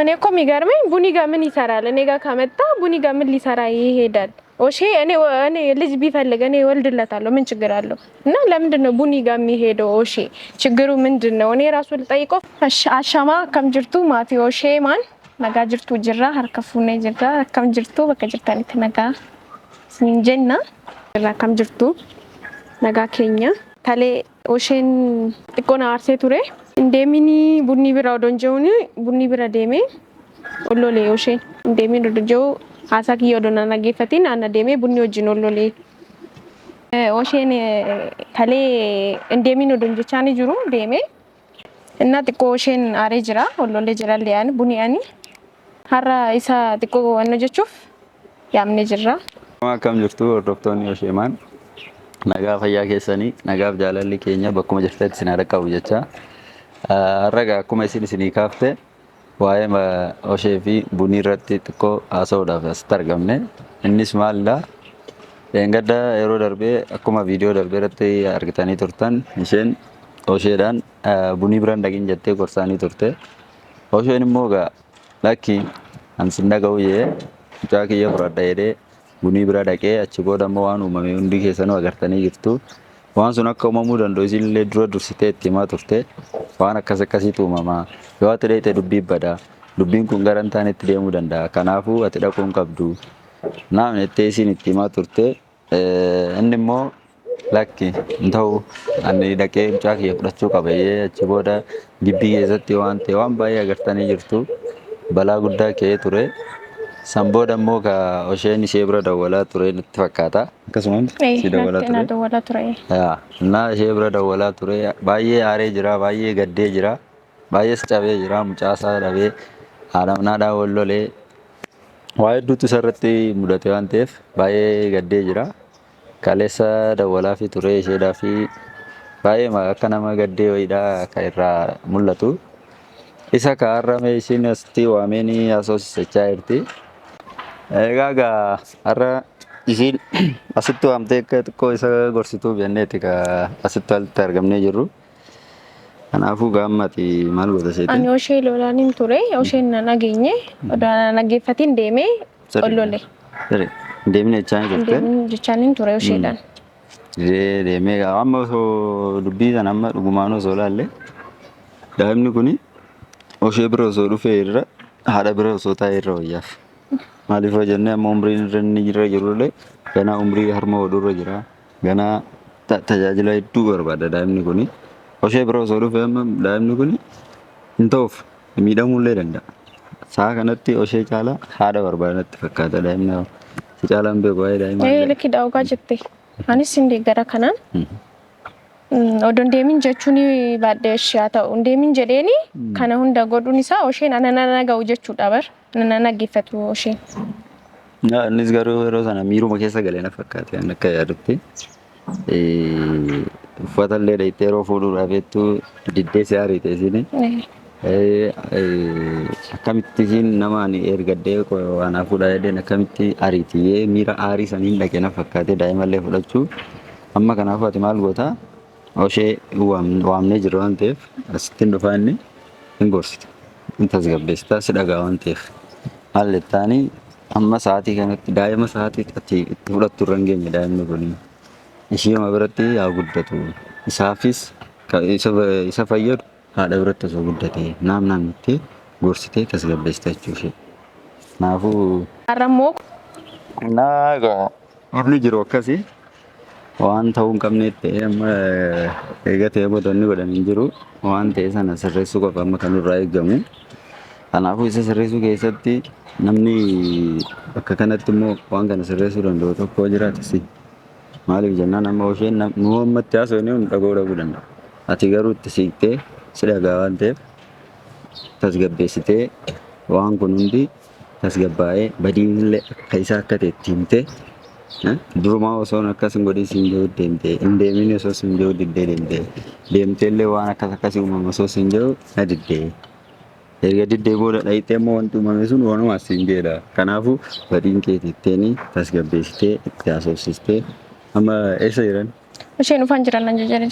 እኔ እኮ የሚገርመኝ ቡኒ ጋር ምን ይሰራል? እኔ ጋር ከመጣ ቡኒ ጋር ምን ሊሰራ ይሄዳል? ኦሼ እኔ ልጅ ቢፈልግ እኔ ወልድለታለሁ ምን ችግር አለው? እና ለምንድን ነው ቡኒ ጋር የሚሄደው? ኦሼ ችግሩ ምንድነው? እኔ ራሱ ልጠይቀው። አሻማ ከም ጅርቱ ማቲ ኦሼ ማን ነጋ ጅርቱ ጅራ ሀርከፉነ ጅራ ከም ጅርቱ በከ ጅርታኒት ነጋ ስንጀና ጅራ ከም ጅርቱ ነጋ ኬኛ ታሌ ኦሼን ጥቆና አርሴ ቱሬ እንደሚኒ ቡኒ ብራ ወዶንጀውኒ ቡኒ ብራ ደሜ ኦሎሌ ኦሼን እንደሚኒ ወዶንጀው አሳኪ ወዶና ናጌፈቲን አና ደሜ ቡኒ ወጅን ኦሎሌ ኦሼን ታሌ እንደሚኒ ወዶንጀቻኒ ጅሩ ደሜ እና ጥቆ ኦሼን አሬ ጅራ ኦሎሌ ጅራ ሊያን ቡኒ አኒ ሀራ ኢሳ ጥቆ ወኖ ጀቹፍ ያምኔ ጅራ ማከም ጅርቱ ዶክተር ኦሼማን nagaa fayyaa keessanii nagaaf jaalalli keenya bakkuma jirtetti isin dhaqqabu jecha har'a akkuma isinii kaafte waa'ee oshee fi bunii irratti xiqqoo haasa'uudhaaf asitti argamne innis maalidha gadda yeroo darbee akkuma viidiyoo darbee irratti argitanii turtan isheen osheedhaan bunii biraan dhaqin jettee gorsaanii turte osheen immoo lakki ansin dhaga'u jee mucaa kiyya fudhadha jedhee bunii bira dhaqee achi booda ammoo waan uumame hundi keessanuu agartanii jirtu waan sun akka uumamuu danda'u isinillee dura dursitee itti himaa turte waan akkasiitu uumama yoo ati dheete dubbii bada dubbiin kun gara hin taanetti deemuu danda'a kanaafuu ati dhaquu hin qabdu naam jettee isin itti himaa turte inni immoo lakki hin ta'u ani dhaqee mucaa kiyya fudhachuu qabayyee achi booda gibbii keessatti waan ta'e waan baay'ee agartanii jirtu balaa guddaa ka'ee ture Samboda immoo ka osheen ishee bira dawwalaa ture natti fakkaata. Akkasumas si dawwalaa ture. Na ishee bira dawwalaa ture baay'ee aaree jira baay'ee gaddee jira baay'ees cabee jira mucaasaa dhabee haadha manaadhaa wallolee waa hedduutu isarratti mudate waan ta'eef baay'ee gaddee jira. Kaleessa dawwalaa fi ture isheedhaa fi baay'ee akka nama gaddee wayiidhaa kan irraa mul'atu. Isa ka har'ame ishiin asitti waameen asoosisachaa jirti. Egaa har'a isin asitti waamtee akka xiqqoo isa gorsituu jenneeti ka asitti walitti argamnee jirru. Kanaafuu gaammati maal goota seete? Ani oshee lolaanin ture osheen nageenye nageeffatiin deemee ollole. Deemnee jechaan turte? Jechaanin ture osheedhaan. Deemee amma osoo dubbii sana amma dhugumaan osoo laalle daa'imni kuni oshee bira osoo dhufee irra haadha bira osoo taa'ee irra wayyaaf. Maaliif hojjenne amma umriin irra inni jirullee ganaa umrii harma hodhuurra jira ganaa tajaajila hedduu barbaada daa'imni kuni oshee bira osoo dhufee amma daa'imni kuni hin ta'uuf miidhamuullee danda'a. Sa'a kanatti oshee caalaa haadha barbaada natti fakkaata daa'imni si caalaan beeku waa'ee daa'immaa. Lakki daawwagaa jirti. Anis hin deeggara kanaan. Odoon deemin jechuun baadhee haa ta'u deemin jedheeni kana hunda godhuun isaa osheen anana ga'u jechuudha bar anana naggeeffatu osheen. Innis garuu yeroo sana miiruma keessa galee na fakkaate akka yaadutti uffata illee dhayitee yeroo fuudhuudhaaf jettu diddee si ariite isin akkamitti isin nama ani ergaddee waan fuudhaa jedheen akkamitti ariitiyee miira aarii saniin dhaqee na fakkaate daa'imallee fudhachuu amma kanaafuu ati maal gootaa oshee waamnee jiru waan ta'eef asittiin dhufaa inni hin gorsita hin tasgabbeessita si dhagaa waan ta'eef maal jettaanii amma sa'aatii kanatti daa'ima sa'aatii itti fudhattu irra hin geenye daa'imni kun ishiima biratti haa guddatu isaafis isa fayyadu haadha biratti osoo guddate naam itti gorsitee tasgabbeessita jechuushee kanaafuu Arramoo naagaa inni jiru akkasii waan ta'uu hin qabneetti amma eegatee boodonni godhanii jiru waan ta'e sana sirreessuu qofa amma kan irraa eegamu. Kanaafuu isa sirreessuu keessatti namni akka kanatti immoo waan kana sirreessuu danda'u tokko jiraatisi. Maaliif jennaan amma osheen nu ammatti haasofnee nu dhaga'uu danda'a. Ati garuu itti siiqtee si dhagaa waan ta'eef tasgabbeessitee waan kun hundi tasgabbaa'ee badiinillee akka isaa akka ta'e itti himtee Duruma osoo akkas hin godhin siin jiru deemtee hin deemin osoo siin jiru diddee deemtee illee waan akkas uumama osoo siin jiru na diddee erga diddee booda dhayitee immoo wanti uumame sun waanuma siin jedha. Kanaafuu badiin keetiitteeni tasgabbeessitee itti haasofsistee amma eessa jiran? Isheen ufaan jiran nan jira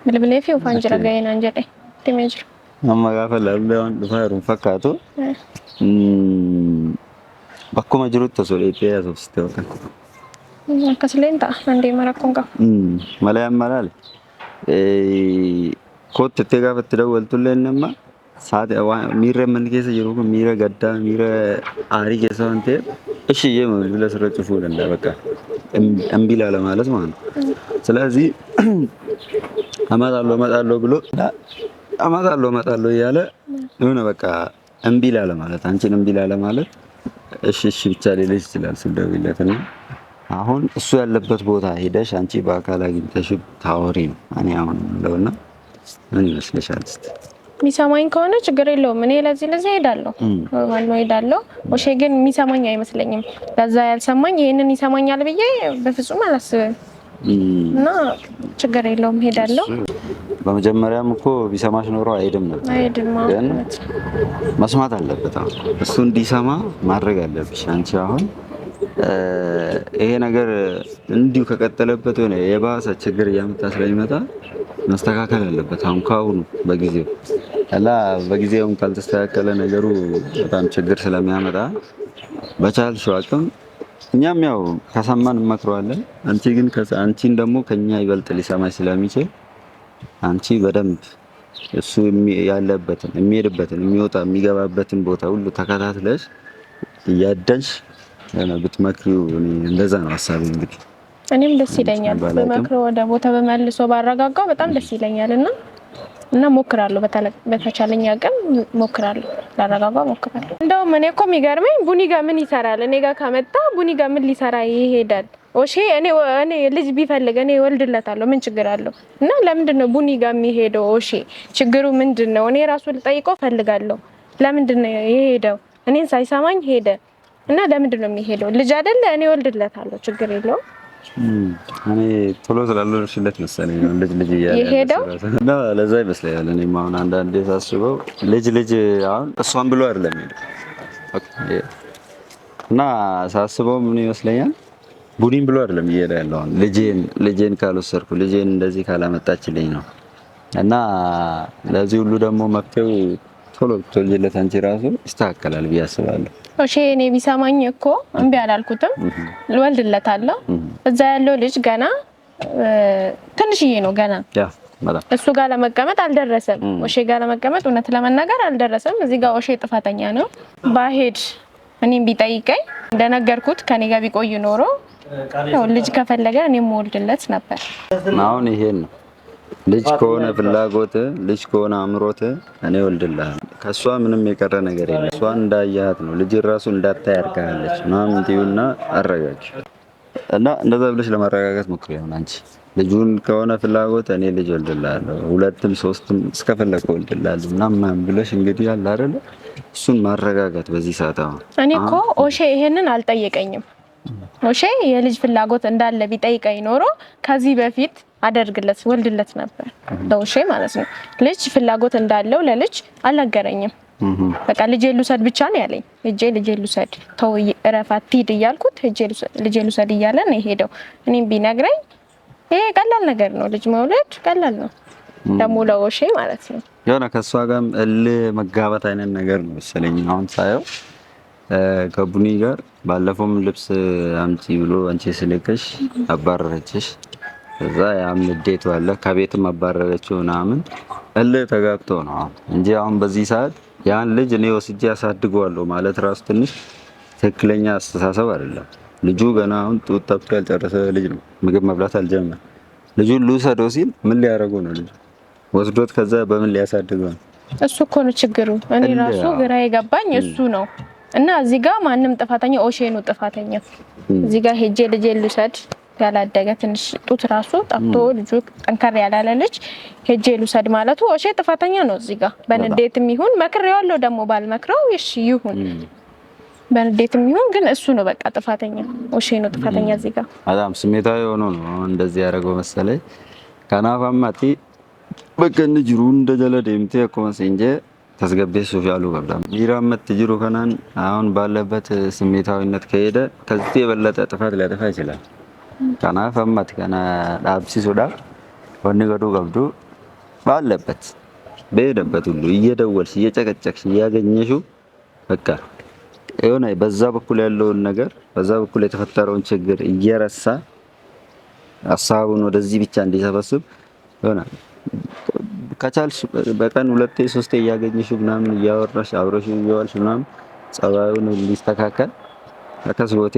bilbilee fi ufaan jira ga'ee nan jedhe deemee jira. amma gaafa laallee waan dhufaa jiru fakkaatu bakkuma jirutti osoo dheettee haasofsite yookaan. Akkas illee ta'a dandeema rakkoon qaba. Malee amma laale kootti gaafa itti dawwaltullee nama saate miira manni keessa jiru kun miira gaddaa miira aarii keessa waan ta'eef ishee bilbila sirra cufuu danda'a bakka እምቢ ላለ ማለት ማለት ነው። ስለዚህ አመጣለሁ ብሎ አመጣለሁ እያለ የሆነ በቃ እምቢ ላለ ማለት አንቺን እምቢ ላለ ማለት እሺ ብቻ ሊልሽ ይችላል ስደውይለት እና አሁን እሱ ያለበት ቦታ ሄደሽ አንቺ በአካል አግኝተሽ ታወሪ ነው እኔ አሁን ለውና ምን ይመስልሻል? የሚሰማኝ ከሆነ ችግር የለውም። እኔ ለዚህ ሄዳለሁ ኖርማል ነው ሄዳለሁ። ወሼ ግን የሚሰማኝ አይመስለኝም። ለዛ ያልሰማኝ ይሄንን ይሰማኛል ብዬ በፍጹም አላስብም። እና ችግር የለውም ሄዳለሁ። በመጀመሪያም እኮ ቢሰማሽ ኖሮ አይሄድም ነበር። ግን መስማት አለበት። እሱ እንዲሰማ ማድረግ አለብሽ አንቺ አሁን ይሄ ነገር እንዲሁ ከቀጠለበት ሆነ የባሰ ችግር እያመጣ ስለሚመጣ መስተካከል አለበት። አሁን ካሁኑ በጊዜው በጊዜው ካልተስተካከለ ነገሩ በጣም ችግር ስለሚያመጣ በቻልሽው አቅም እኛም ያው ከሰማን እንመክረዋለን። አንቺን ደግሞ ከኛ ይበልጥ ሊሰማሽ ስለሚችል አንቺ በደንብ እሱ ያለበትን የሚሄድበትን የሚወጣ የሚገባበትን ቦታ ሁሉ ተከታትለሽ እያደንሽ ብትመክሪው እንደዛ ነው ሐሳቤ። እንግዲህ እኔም ደስ ይለኛል በመክሮ ወደ ቦታ በመልሶ ባረጋጋው በጣም ደስ ይለኛልና እና ሞክራለሁ በተቻለኝ አቅም ሞክራለሁ ላረጋጋው ሞክራለሁ። እንደውም እኔ እኮ የሚገርመኝ ቡኒ ጋር ምን ይሰራል? እኔ ጋር ከመጣ ቡኒ ጋር ምን ሊሰራ ይሄዳል? ኦሼ እኔ ልጅ ቢፈልግ እኔ እወልድለታለሁ ምን ችግር አለው? እና ለምንድን ነው ቡኒ ጋር የሚሄደው? ኦሼ ችግሩ ምንድነው? እኔ ራሱ ልጠይቀው ፈልጋለሁ። ለምንድን ነው የሄደው? እኔን ሳይሰማኝ ሄደ እና ለምንድን ነው የሚሄደው? ልጅ አይደለ? እኔ እወልድለታለሁ ችግር የለውም። እኔ ቶሎ ስላልወለድሽለት መሰለኝ ልጅ ይሄዳል እና ለዛ ይመስለኛል። እኔም አሁን አንዳንዴ ሳስበው ልጅ አሁን እሷን ብሎ አይደለም እና ሳስበው ምን ይመስለኛል ቡኒን ብሎ አይደለም እየሄደ ያለው አሁን ልጄን ካልወሰድኩ ልጄን እንደዚህ ካላመጣችልኝ ነው። እና ለዚህ ሁሉ ደግሞ መፍትሄው ቶሎ ብትወልጂለት አንቺ ራሱ ይስተካከላል ብዬ አስባለሁ። እሺ እኔ ቢሰማኝ እኮ እምቢ አላልኩትም ልወልድለታለሁ። እዛ ያለው ልጅ ገና ትንሽዬ ነው ገና እሱ ጋር ለመቀመጥ አልደረሰም። ኦሼ ጋር ለመቀመጥ እውነት ለመናገር አልደረሰም። እዚህ ጋር ኦሼ ጥፋተኛ ነው። ባሄድ እኔም ቢጠይቀኝ እንደነገርኩት ከኔ ጋር ቢቆይ ኖሮ ልጅ ከፈለገ እኔም ወልድለት ነበር። አሁን ይሄን ነው ልጅ ከሆነ ፍላጎት ልጅ ከሆነ አምሮት እኔ ወልድልሃለሁ። ከሷ ምንም የቀረ ነገር የለም። እሷን እንዳያት ነው ልጅ ራሱ እንዳታይ አርጋለች ምናምን ትዩና አረጋግሽ እና እንደዛ ብለሽ ለማረጋጋት ሞክሪ። አሁን አንቺ ልጁን ከሆነ ፍላጎት እኔ ልጅ ወልድልሃለሁ 2ም 3ም እስከፈለከ ወልድልሃለሁ ምናምን ብለሽ እንግዲህ አለ አይደለ እሱን ማረጋጋት በዚህ ሰዓት። አሁን እኔ እኮ ኦሼ ይሄንን አልጠየቀኝም። ኦሼ የልጅ ፍላጎት እንዳለ ቢጠይቀኝ ኖሮ ከዚህ በፊት አደርግለት ወልድለት ነበር። ለኦሼ ማለት ነው። ልጅ ፍላጎት እንዳለው ለልጅ አልነገረኝም። በቃ ልጄ ልውሰድ ብቻ ነው ያለኝ። ልጄ ልውሰድ ተው እረፋት ሂድ እያልኩት ልጄ ልውሰድ እያለ ነው የሄደው። እኔም ቢነግረኝ ይሄ ቀላል ነገር ነው። ልጅ መውለድ ቀላል ነው ደግሞ ለኦሼ ማለት ነው። የሆነ ከሷ ጋርም መጋባት አይነት ነገር ነው መሰለኝ አሁን ሳየው ከቡኒ ጋር ባለፈውም ልብስ አምጪ ብሎ አንቺ ስልክሽ አባረረችሽ። እዛ ያም ንዴት ዋለ ከቤትም አባረረችው ምናምን ተጋብቶ ነው እንጂ አሁን በዚህ ሰዓት ያን ልጅ እኔ ወስጄ ያሳድገዋለሁ ማለት ራሱ ትንሽ ትክክለኛ አስተሳሰብ አይደለም። ልጁ ገና አሁን ጡት ጠብቶ ያልጨረሰ ልጅ ነው። ምግብ መብላት አልጀመረም። ልጁን ልውሰደው ሲል ምን ሊያደርገው ነው? ልጁ ወስዶት ከዛ በምን ሊያሳድገው ነው? እሱ እኮ ነው ችግሩ። እኔ ራሱ ግራ የገባኝ እሱ ነው። እና እዚህ ጋር ማንም ጥፋተኛ ኦሼ ነው ጥፋተኛ። እዚህ ጋር ሄጄ ልጄ ልውሰድ ያላደገ ትንሽ ጡት ራሱ ጠብቶ ልጁ ጠንከር ያላለ ልጅ ሄጄ ልውሰድ ማለቱ ኦሼ ጥፋተኛ ነው። እዚህ ጋር በንዴትም ይሁን መክሬዋለሁ ደግሞ ባልመክረው እሺ ይሁን በንዴትም ይሁን ግን እሱ ነው በቃ ጥፋተኛ። ኦሼ ነው ጥፋተኛ። እዚህ ጋር በጣም ስሜታዊ ሆኖ ነው እንደዚህ ያደረገው መሰለኝ። ካናፋማቲ በቀን ጅሩ እንደጀለ ደምቴ ኮንሰንጀ ተስገበስ ሶሻሉ ገባ ይራመት ጅሩ ከናን አሁን ባለበት ስሜታዊነት ከሄደ ከዚህ የበለጠ ጥፋት ሊያጠፋ ይችላል። ካናፋማቲ ካና ዳብሲሶዳ ወንገዱ ገብዱ ባለበት በሄደበት ሁሉ እየደወልሽ እየጨቀጨቅሽ እያገኘሽው በቃ የሆነ በዛ በኩል ያለውን ነገር በዛ በኩል የተፈጠረውን ችግር እየረሳ ሀሳቡን ወደዚህ ብቻ እንዲሰበስብ ይሆናል። ከቻልሽ በቀን 2 3 እያገኘሽው ምናምን እያወራሽ አብረሽ እየዋልሽ ምናምን ጸባዩን እንዲስተካከል akkasumas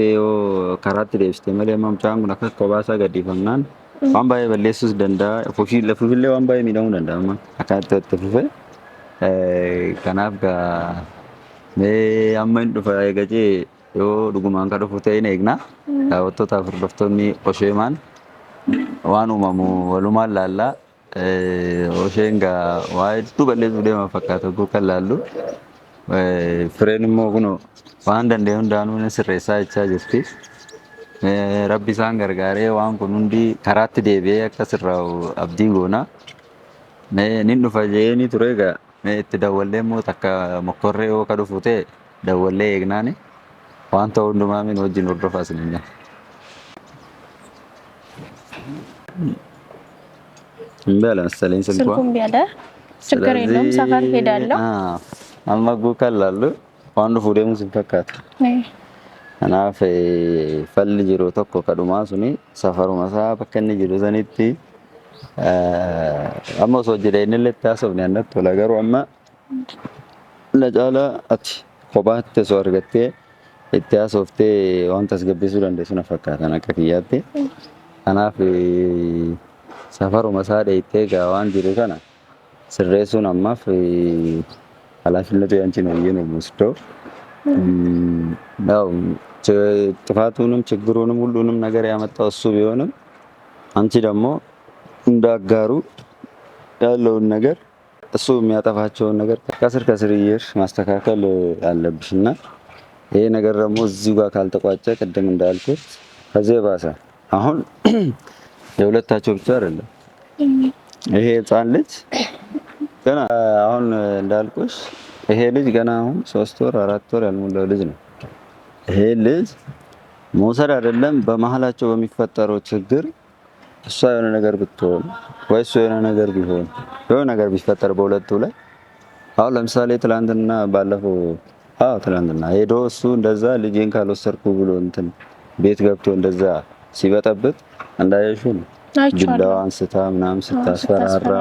karatti deebiste malee mucaan kun akka kobaasa gadi fannaan waan baay'ee balleessuus danda'a fuufillee waan baay'ee miidhamuu danda'a akka itti fufe kanaaf mee amma hin dhufa eegajee yoo dhugumaan ka dhufu ta'e eegna daawwattootaaf hordoftoonni Osheemaan waan uumamu walumaan laallaa Osheen gaa waa hedduu balleessuu deema fakkaata kan laallu fireen immoo kunoo waan danda'e hundaanuu sirreessaa jechaa jirti. Rabbi isaan gargaaree waan kun hundi karaatti deebi'ee akka sirraa'u abdii goona. Nin dhufa jeeni ture egaa itti dawwallee immoo takka mokkorree yoo ka dhufu ta'e dawwallee eegnaani waan ta'u hundumaa min wajjin hordofaa isiniin. Mbele መሰለኝ ስልኩን ቢያለ ችግር የለውም ሰፈር ሄዳለሁ amma guukallallu waan dhufu deemus hin fakkaatu. Kanaaf falli jiru tokko kadhumaa suni safaruma isaa bakka inni jiru sanitti amma osoo jireenyillee itti haasofne annatti tola garuu amma na caalaa ati kophaatti osoo argattee itti haasoftee waan tasgabbisuu dandeessu na fakkaatan akka kiyyaatti. Kanaaf safaruma isaa dheettee gaa waan jiru kana sirreessuun ammaaf ኃላፊነቱ ያንቺ ነው ብዬ ነው የምወስደው። ያው ጥፋቱንም ችግሩንም ሁሉንም ነገር ያመጣው እሱ ቢሆንም አንቺ ደግሞ እንዳጋሩ ያለውን ነገር እሱ የሚያጠፋቸውን ነገር ከስር እየሄድሽ ማስተካከል አለብሽና ይሄ ነገር ደግሞ እዚሁ ጋር ካልተቋጨ ቅድም እንዳልኩት ከዚህ ባሰ አሁን የሁለታቸው ብቻ አይደለም ይሄ ህፃን ልጅ ገና አሁን እንዳልኩሽ ይሄ ልጅ ገና አሁን 3 ወር 4 ወር ያልሞላው ልጅ ነው። ይሄ ልጅ መውሰድ አይደለም በመሃላቸው በሚፈጠረው ችግር እሷ የሆነ ነገር ብትሆን ወይ እሱ የሆነ ነገር ቢሆን የሆነ ነገር ቢፈጠር በሁለቱ ላይ አሁን ለምሳሌ ትላንትና ባለፈው ትላንትና ሄዶ እሱ እንደዛ ልጄን ካልወሰድኩ ብሎ እንትን ቤት ገብቶ እንደዛ ሲበጠብጥ እንዳያሹ ነው ቢላዋ አንስታ ምናምን ስታስፈራራ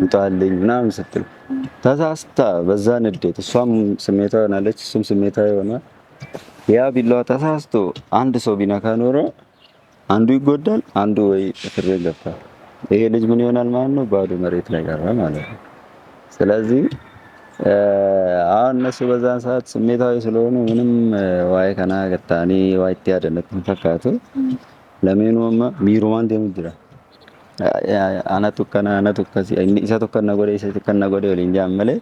ውጣልኝ ምናምን ስትል ተሳስታ በዛ ንዴት እሷም ስሜታዊ ሆናለች እሱም ስሜታዊ ሆኗል። ያ ቢላዋ ተሳስቶ አንድ ሰው ቢነካ ኖሮ አንዱ ይጎዳል፣ አንዱ ወይ ፍሬ ይገፋል። ይሄ ልጅ ምን ይሆናል ማለት ነው? ባዶ መሬት ላይ ቀረ ማለት ነው። ስለዚህ አሁን እነሱ በዛን ሰዓት ስሜታዊ ስለሆኑ ምንም ዋይ ከና ገታኒ ዋይት ያደነት ፈካቱ ለሜኑማ ሚሩማን ደምድራ anatu kasi isa tokkana gode waliin jaamale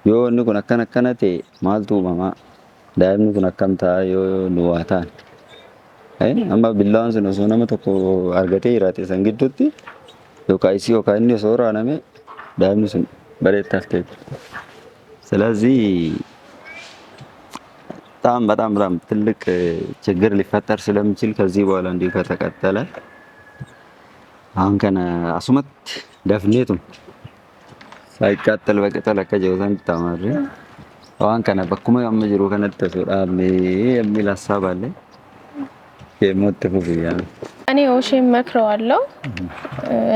yoo inni kun akkana ta'e maaltu mama daa'imni kun akkam ta'a yoo nuwaataan amma billaan sun osoo nama tokko argatee jiraate san gidduutti yookaan inni osoo raaname daa'imni sun bareettaaf ta'e. ስለዚህ በጣም ትልቅ ችግር ሊፈጠር ስለሚችል ከዚህ በኋላ እንዲሁ ከተቀጠለ አሁን ከነ አሱመት ደፍኔቱም ሳይቃጠል በቅጠል ከጀውታን ተማሪ አሁን ከነ በኩመ ያመጅሩ ከነተሱዳም የሚል ሐሳብ አለ። የሞተፉ ቢያ እኔ ኦሼም መክረዋለሁ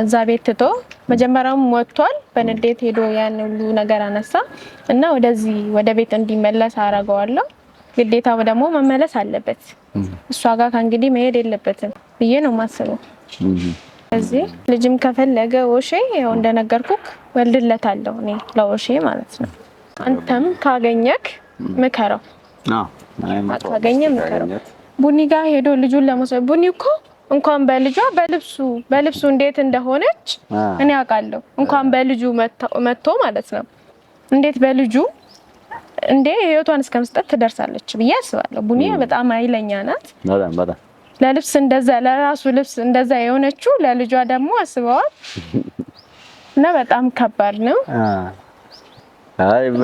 እዛ ቤት ትቶ መጀመሪያም ወጥቷል። በንዴት ሄዶ ያን ሁሉ ነገር አነሳ እና ወደዚህ ወደ ቤት እንዲመለስ አረጋዋለሁ። ግዴታው ደግሞ መመለስ አለበት። እሷ ጋር ከእንግዲህ መሄድ የለበትም ብዬ ነው ማስበው። እዚህ ልጅም ከፈለገ ኦሼ ያው እንደነገርኩክ ወልድለታለሁ እኔ ለኦሼ ማለት ነው። አንተም ካገኘክ ምከረው። ካገኘ ምከረው። ቡኒ ጋር ሄዶ ልጁን ለመውሰድ ቡኒ እኮ እንኳን በልብሱ እንዴት እንደሆነች እኔ አውቃለሁ። እንኳን በልጁ መጥቶ ማለት ነው እንዴት በልጁ እንዴ ህይወቷን እስከመስጠት ትደርሳለች ብዬ አስባለሁ። ቡኒ በጣም ኃይለኛ ናት። በጣም ለልብስ እንደዛ ለራሱ ልብስ እንደዛ የሆነችው ለልጇ ደግሞ አስበዋል እና በጣም ከባድ ነው።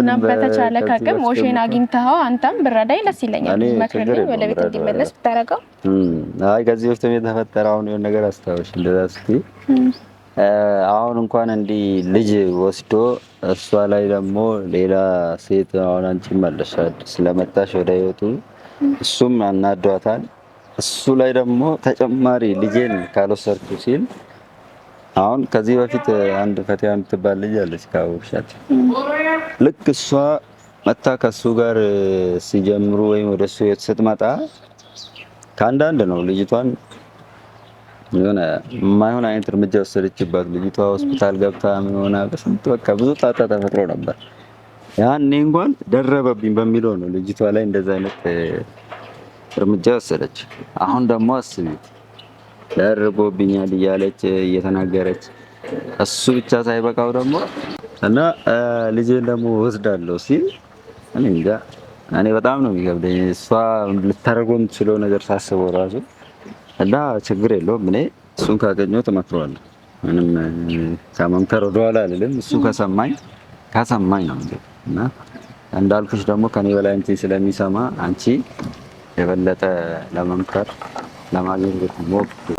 እና በተቻለ ከቅም ኦሼን አግኝተኸው አንተም ብረዳይ ደስ ይለኛል። መክረኝ ወደ ቤት እንዲመለስ ብታረጋው። አይ ከዚህ በፊት የተፈጠረውን የሆነ ነገር አስታውሽ እንደዛ እስቲ አሁን እንኳን እንዲህ ልጅ ወስዶ እሷ ላይ ደግሞ ሌላ ሴት አሁን አንቺ መለሻል ስለመጣሽ ወደ ህይወቱ እሱም አናዷታል። እሱ ላይ ደግሞ ተጨማሪ ልጄን ካልወሰድኩ ሲል አሁን ከዚህ በፊት አንድ ፈቲያ የምትባል ልጅ አለች ካወቅሻት። ልክ እሷ መታ ከሱ ጋር ሲጀምሩ ወይም ወደ እሱ ስትመጣ ከአንዳንድ ነው ልጅቷን የሆነ የማይሆን አይነት እርምጃ ወሰደችባት። ልጅቷ ሆስፒታል ገብታ ምን ሆና በስንት በቃ ብዙ ጣጣ ተፈጥሮ ነበር። ያኔ እንኳን ደረበብኝ በሚለው ነው ልጅቷ ላይ እንደዛ አይነት እርምጃ ወሰደች። አሁን ደግሞ አስቢ ደርቦብኛል እያለች እየተናገረች እሱ ብቻ ሳይበቃው ደግሞ እና ልጄን ደግሞ ወስዳለሁ ሲል እኔ እንጃ እኔ በጣም ነው የሚከብደኝ። እሷ ልታደርገው የምትችለው ነገር ሳስበው ራሱ እና ችግር የለውም እኔ እሱን ካገኘሁት እመክረዋለሁ። ምንም ከመምከር ወደኋላ አልልም። እሱ ከሰማኝ ነው እንዴ እና እንዳልኩሽ ደግሞ ከኔ በላይ አንቺ ስለሚሰማ አንቺ የበለጠ ለመምከር ለማግኘት ሞክሪ።